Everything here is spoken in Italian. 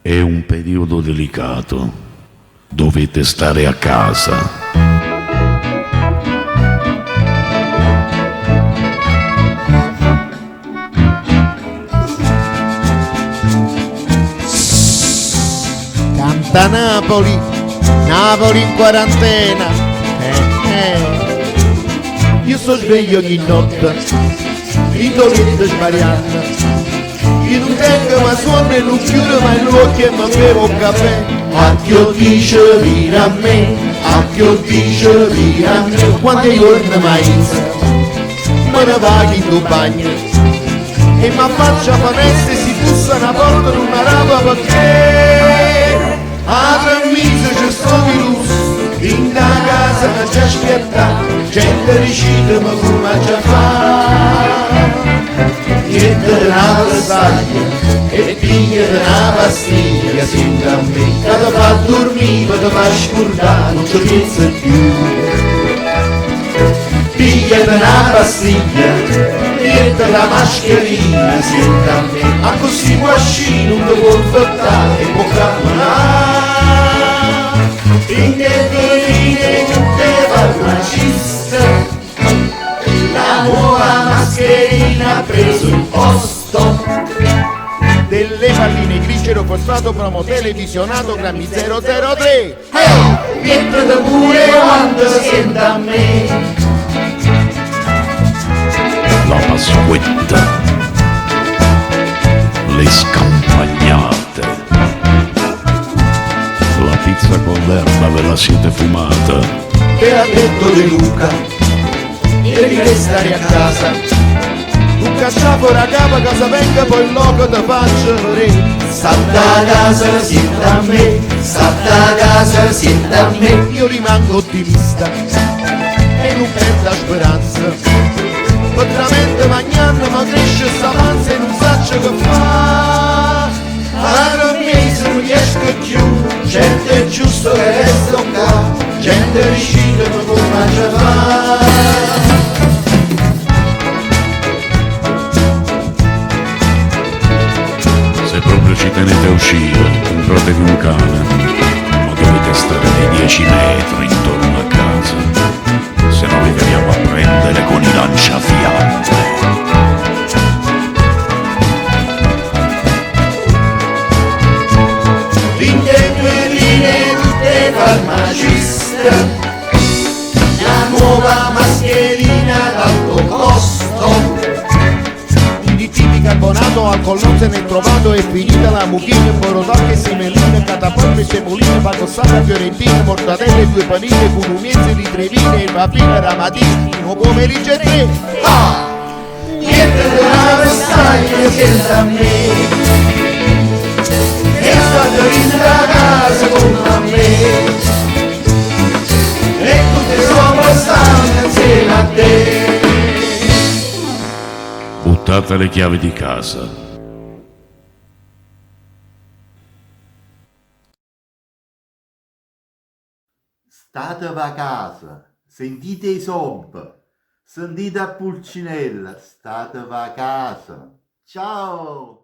È un periodo delicato, dovete stare a casa. Canta Napoli, Napoli in quarantena. Io sto sveglio ogni notte, in dolente sbagliando. Io non tengo ma suono e non chiudo mai gli occhi e mi bevo un caffè. A che dice vieni a me, a che dice vieni a me. Quando giorni mai me ne vado in tuo bagno e mi affaccio a finestra e si bussa una porta in una rapa perché a tre mesi c'è sto virus in da casa che ci aspetta, gente ricita ma come già fa. Niente di una vestaglia e piglia di una pastiglia sembra a me che ti fa dormire, ti fa scordare, non ci pensi più. Piglia di una pastiglia, niente la mascherina sembra a me, a così guasci non ti può infettare e può camminare. In che colline tutte farmaciste, la nuova mascherina ha preso il posto delle palline grigero fosfato promo televisionato grammi 003. Niente da pure quando sente a me La Pasquetta, le scampagnate, la pizza con l'erba ve la siete fumata. te l'ha detto De Luca, devi restare a casa. Un cacciapo la capa casa venga poi il loco da faccio re. Santa a casa siente a me, santa a casa siente a me. Io rimango ottimista e non perdo speranza. Veramente magnano ma cresce sta panza e non saccio che fa. A un mese non riesco più, gente è giusto che resta qua, gente riuscita ma come già fa. Se proprio ci tenete a uscire, compratevi un cane, ma dovete stare dei 10 metri intorno a casa, se no vi veniamo a prendere con i lanciafiamme. Vinte due linee tutte farmaciste, la nuova mascherina d'alto costo. Di bicarbonato alcol non se n'è trovato, è finita la mucchina, borotacche, semelline, cataporre, semoline, pagostata, fiorentina, mortadelle, due panine, curumienze di trevine, papine, ramatini, o pomeriggio e tre. Niente di una vestaglia senza a me. E state in casa con me e tutte sopra stanno insieme a te. Buttate le chiavi di casa. Statevi a casa, sentite i sob, sentite a Pulcinella, statevi a casa. Ciao!